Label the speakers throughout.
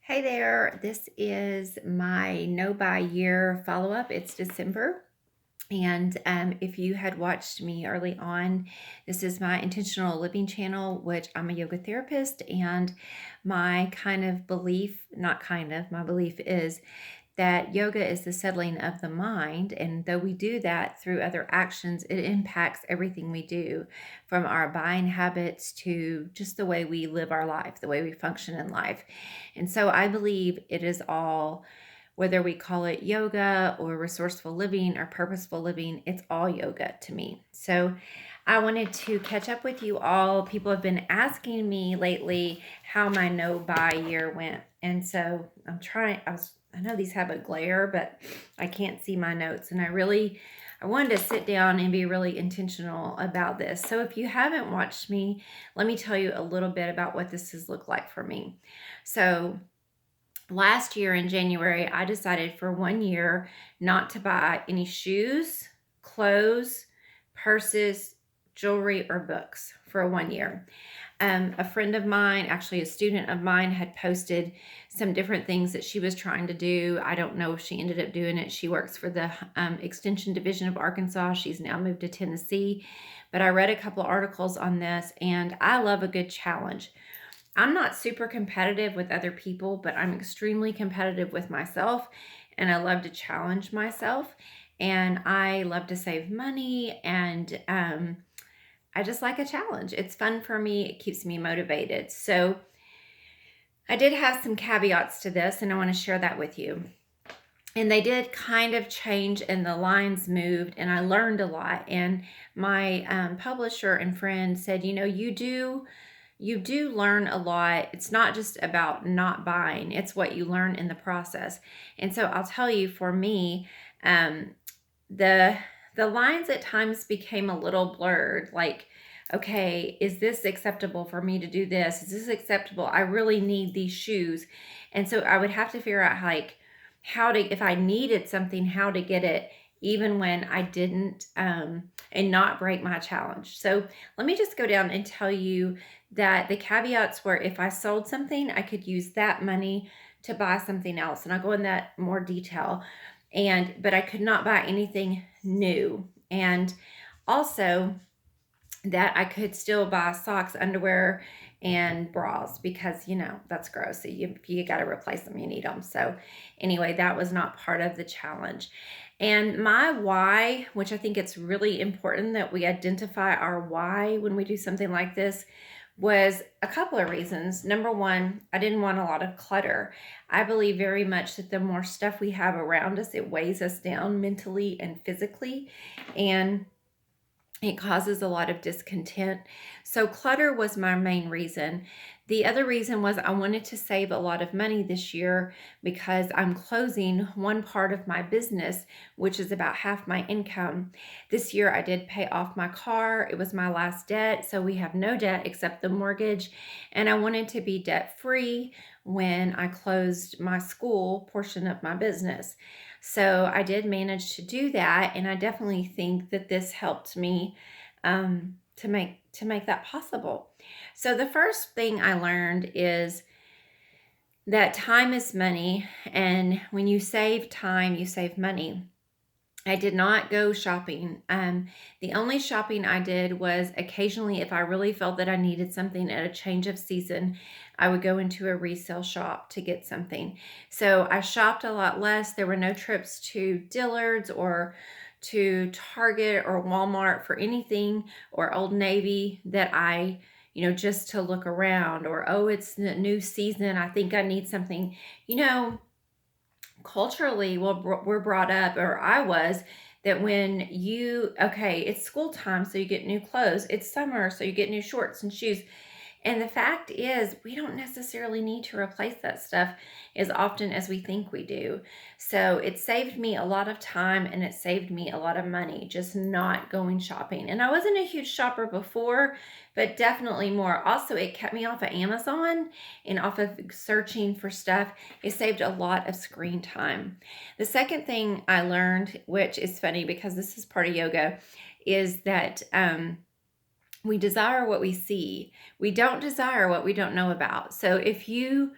Speaker 1: Hey there, this is my no buy year follow up. It's December. And if you had watched me early on, this is my intentional living channel, which I'm a yoga therapist. And my kind of belief, not kind of, my belief is that yoga is the settling of the mind. And though we do that through other actions, it impacts everything we do, from our buying habits to just the way we live our life, the way we function in life. And so I believe it is all, whether we call it yoga or resourceful living or purposeful living, it's all yoga to me. So I wanted to catch up with you all. People have been asking me lately how my no buy year went. And so I know these have a glare, but I can't see my notes. And I wanted to sit down and be really intentional about this. So if you haven't watched me, let me tell you a little bit about what this has looked like for me. So last year in January, I decided for 1 year not to buy any shoes, clothes, purses, jewelry, or books for 1 year. A friend of mine, actually a student of mine, had posted some different things that she was trying to do. I don't know if she ended up doing it. She works for the Extension Division of Arkansas. She's now moved to Tennessee. But I read a couple articles on this, and I love a good challenge. I'm not super competitive with other people, but I'm extremely competitive with myself, and I love to challenge myself, and I love to save money, and I just like a challenge. It's fun for me. It keeps me motivated. So I did have some caveats to this, and I want to share that with you. And they did kind of change, and the lines moved, and I learned a lot. And my publisher and friend said, you do learn a lot. It's not just about not buying, it's what you learn in the process. And so I'll tell you, for me, the lines at times became a little blurred. Like, okay, is this acceptable for me to do this? Is this acceptable? I really need these shoes. And so I would have to figure out, like, if I needed something, how to get it, even when I didn't, and not break my challenge. So let me just go down and tell you that the caveats were, if I sold something, I could use that money to buy something else. And I'll go in that more detail. But I could not buy anything new. And also that I could still buy socks, underwear, and bras, because that's gross. So you got to replace them, you need them. So anyway, that was not part of the challenge. And my why, which I think it's really important that we identify our why when we do something like this, was a couple of reasons. Number one, I didn't want a lot of clutter. I believe very much that the more stuff we have around us, it weighs us down mentally and physically, and it causes a lot of discontent. So clutter was my main reason. The other reason was I wanted to save a lot of money this year, because I'm closing one part of my business, which is about half my income. This year I did pay off my car. It was my last debt. So we have no debt except the mortgage. And I wanted to be debt free when I closed my school portion of my business. So I did manage to do that, and I definitely think that this helped me to make that possible. So the first thing I learned is that time is money, and when you save time, you save money. I did not go shopping. The only shopping I did was occasionally, if I really felt that I needed something at a change of season, I would go into a resale shop to get something. So I shopped a lot less. There were no trips to Dillard's or to Target or Walmart for anything, or Old Navy, that just to look around, or, oh, it's the new season, I think I need something. Culturally, well, we're brought up, or I was, that okay, it's school time, so you get new clothes. It's summer, so you get new shorts and shoes. And the fact is, we don't necessarily need to replace that stuff as often as we think we do. So it saved me a lot of time, and it saved me a lot of money just not going shopping. And I wasn't a huge shopper before, but definitely more. Also, it kept me off of Amazon and off of searching for stuff. It saved a lot of screen time. The second thing I learned, which is funny because this is part of yoga, is that we desire what we see. We don't desire what we don't know about. So if you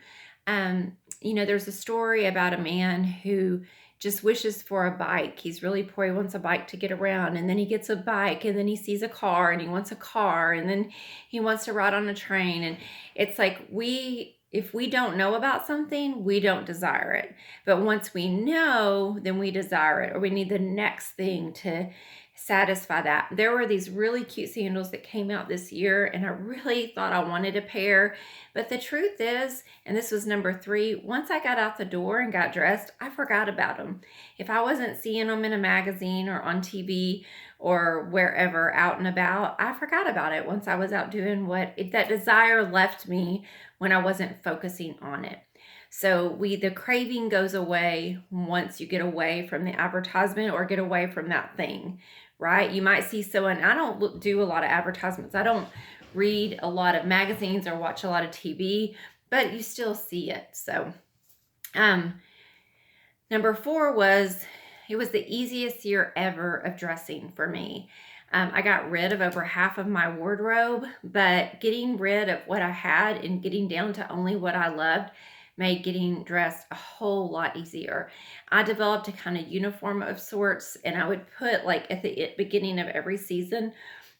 Speaker 1: there's a story about a man who just wishes for a bike. He's really poor. He wants a bike to get around. And then he gets a bike, and then he sees a car, and he wants a car. And then he wants to ride on a train. And it's like if we don't know about something, we don't desire it. But once we know, then we desire it, or we need the next thing to satisfy that. There were these really cute sandals that came out this year, and I really thought I wanted a pair. But the truth is, and this was number 3, once I got out the door and got dressed, I forgot about them. If I wasn't seeing them in a magazine or on TV or wherever out and about, I forgot about it once I was out doing that desire left me when I wasn't focusing on it. So the craving goes away once you get away from the advertisement or get away from that thing, right? You might see someone, I don't do a lot of advertisements. I don't read a lot of magazines or watch a lot of TV, but you still see it. So, number 4 it was the easiest year ever of dressing for me. I got rid of over half of my wardrobe, but getting rid of what I had and getting down to only what I loved made getting dressed a whole lot easier. I developed a kind of uniform of sorts, and I would put, like, at the beginning of every season,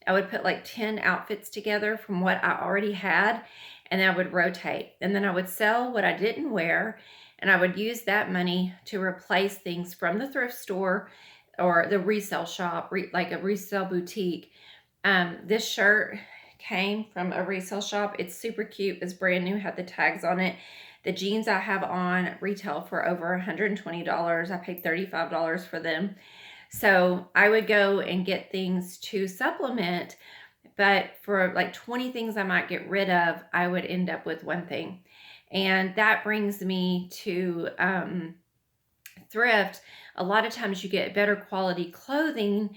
Speaker 1: I would put like 10 outfits together from what I already had, and I would rotate. And then I would sell what I didn't wear, and I would use that money to replace things from the thrift store or the resale shop, like a resale boutique. This shirt came from a resale shop. It's super cute. It's brand new, had the tags on it. The jeans I have on retail for over $120. I paid $35 for them. So I would go and get things to supplement, but for like 20 things I might get rid of, I would end up with one thing. And that brings me to thrift. A lot of times you get better quality clothing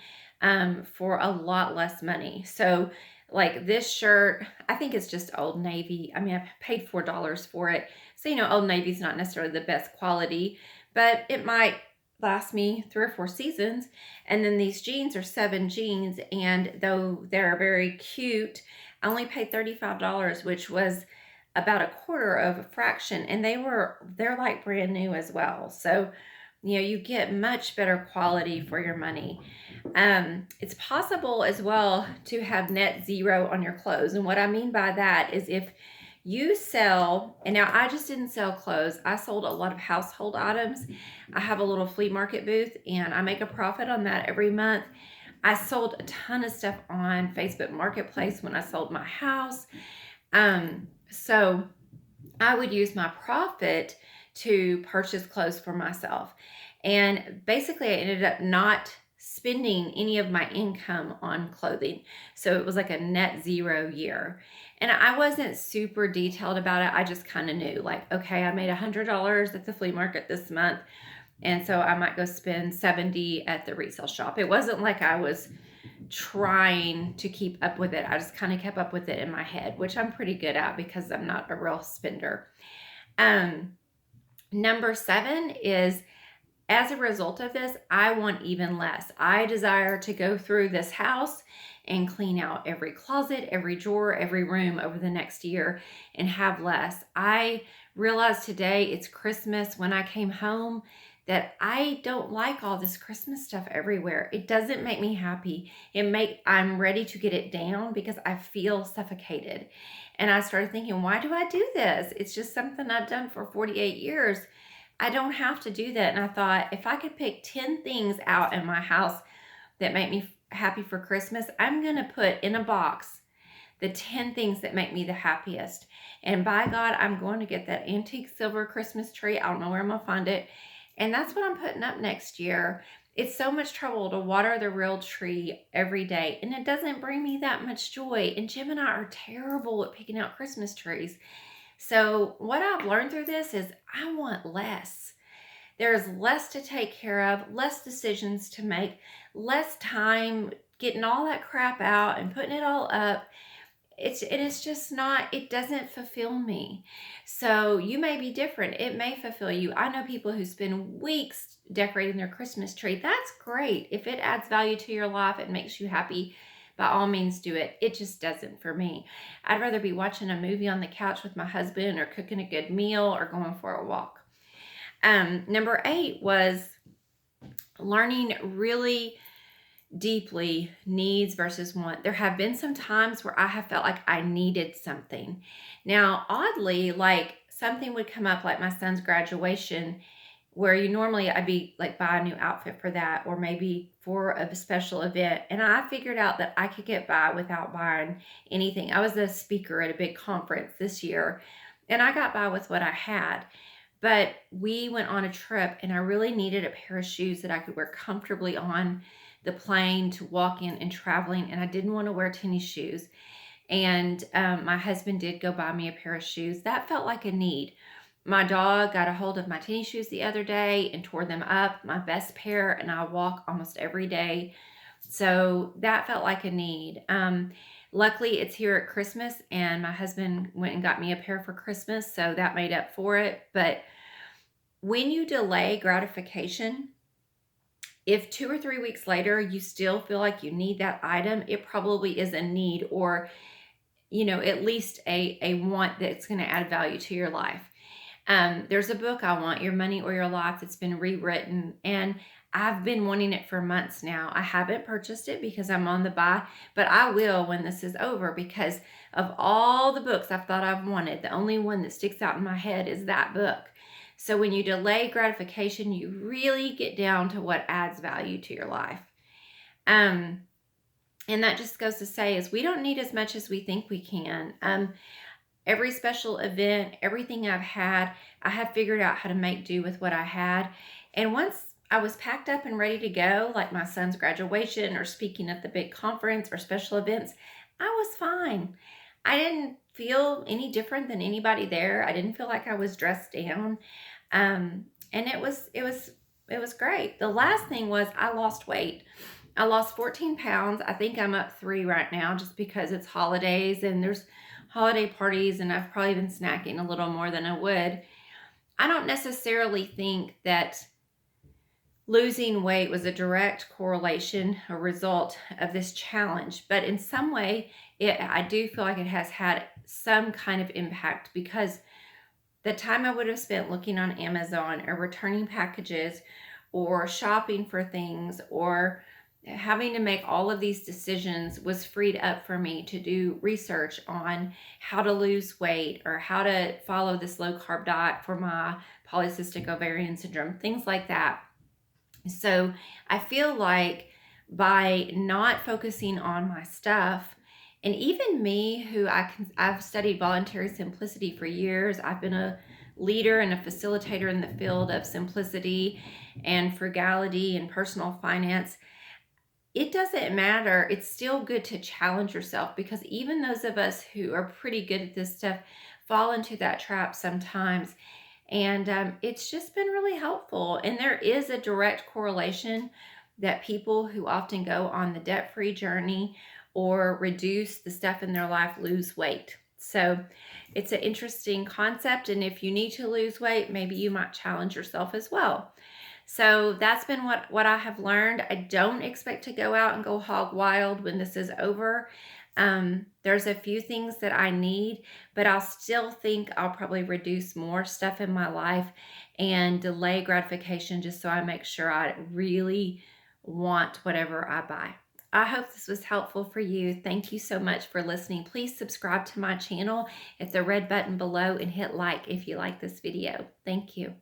Speaker 1: for a lot less money. So like this shirt, I think it's just Old Navy. I mean, I paid $4 for it. So, Old Navy's not necessarily the best quality, but it might last me 3 or 4 seasons. And then these jeans are 7 jeans, and though they're very cute, I only paid $35, which was about a quarter of a fraction, and they're like brand new as well. So, you get much better quality for your money. It's possible as well to have net zero on your clothes. And what I mean by that is if you sell, and now I just didn't sell clothes, I sold a lot of household items. I have a little flea market booth, and I make a profit on that every month. I sold a ton of stuff on Facebook Marketplace when I sold my house. So I would use my profit to purchase clothes for myself. And basically I ended up not spending any of my income on clothing. So it was like a net zero year. And I wasn't super detailed about it. I just kind of knew, like, okay, I made $100 at the flea market this month, and so I might go spend $70 at the resale shop. It wasn't like I was trying to keep up with it. I just kind of kept up with it in my head, which I'm pretty good at because I'm not a real spender. Number 7 is, as a result of this, I want even less. I desire to go through this house and clean out every closet, every drawer, every room over the next year and have less. I realized today, it's Christmas, when I came home, that I don't like all this Christmas stuff everywhere. It doesn't make me happy. I'm ready to get it down because I feel suffocated. And I started thinking, why do I do this? It's just something I've done for 48 years. I don't have to do that. And I thought, if I could pick 10 things out in my house that make me happy for Christmas, I'm going to put in a box the 10 things that make me the happiest. And by God, I'm going to get that antique silver Christmas tree. I don't know where I'm going to find it. And that's what I'm putting up next year. It's so much trouble to water the real tree every day, and it doesn't bring me that much joy. And Jim and I are terrible at picking out Christmas trees. So what I've learned through this is I want less. There's less to take care of, less decisions to make, less time getting all that crap out and putting it all up. It's just not, it doesn't fulfill me. So you may be different. It may fulfill you. I know people who spend weeks decorating their Christmas tree. That's great. If it adds value to your life, it makes you happy. by all means do it. It just doesn't for me. I'd rather be watching a movie on the couch with my husband or cooking a good meal or going for a walk. Number 8 was learning really deeply needs versus want. There have been some times where I have felt like I needed something. Now, oddly, like something would come up like my son's graduation where you normally I'd be like buy a new outfit for that or maybe for a special event. And I figured out that I could get by without buying anything. I was a speaker at a big conference this year and I got by with what I had. But we went on a trip and I really needed a pair of shoes that I could wear comfortably on the plane to walk in and traveling. And I didn't want to wear tennis shoes. And my husband did go buy me a pair of shoes. That felt like a need. My dog got a hold of my tennis shoes the other day and tore them up, my best pair, and I walk almost every day. So that felt like a need. Luckily, it's here at Christmas, and my husband went and got me a pair for Christmas, so that made up for it. But when you delay gratification, if 2 or 3 weeks later you still feel like you need that item, it probably is a need or, at least a want that's going to add value to your life. There's a book I want, Your Money or Your Life, that's been rewritten, and I've been wanting it for months now. I haven't purchased it because I'm on the buy, but I will when this is over because of all the books I've thought I've wanted, the only one that sticks out in my head is that book. So when you delay gratification, you really get down to what adds value to your life. And that just goes to say is we don't need as much as we think we can. Every special event, everything I've had, I have figured out how to make do with what I had. And once I was packed up and ready to go, like my son's graduation or speaking at the big conference or special events, I was fine. I didn't feel any different than anybody there. I didn't feel like I was dressed down. And it was great. The last thing was I lost weight. I lost 14 pounds. I think I'm up 3 right now just because it's holidays and there's holiday parties and I've probably been snacking a little more than I would. I don't necessarily think that losing weight was a direct correlation or result of this challenge, but in some way, I do feel like it has had some kind of impact because the time I would have spent looking on Amazon or returning packages or shopping for things or having to make all of these decisions was freed up for me to do research on how to lose weight or how to follow this low carb diet for my polycystic ovarian syndrome, things like that. So I feel like by not focusing on my stuff, and even me who I've studied voluntary simplicity for years, I've been a leader and a facilitator in the field of simplicity and frugality and personal finance. It doesn't matter. It's still good to challenge yourself because even those of us who are pretty good at this stuff fall into that trap sometimes. And it's just been really helpful. And there is a direct correlation that people who often go on the debt-free journey or reduce the stuff in their life lose weight. So it's an interesting concept. And if you need to lose weight, maybe you might challenge yourself as well. So that's been what I have learned. I don't expect to go out and go hog wild when this is over. There's a few things that I need, but I'll still think I'll probably reduce more stuff in my life and delay gratification just so I make sure I really want whatever I buy. I hope this was helpful for you. Thank you so much for listening. Please subscribe to my channel. Hit the red button below and hit like if you like this video. Thank you.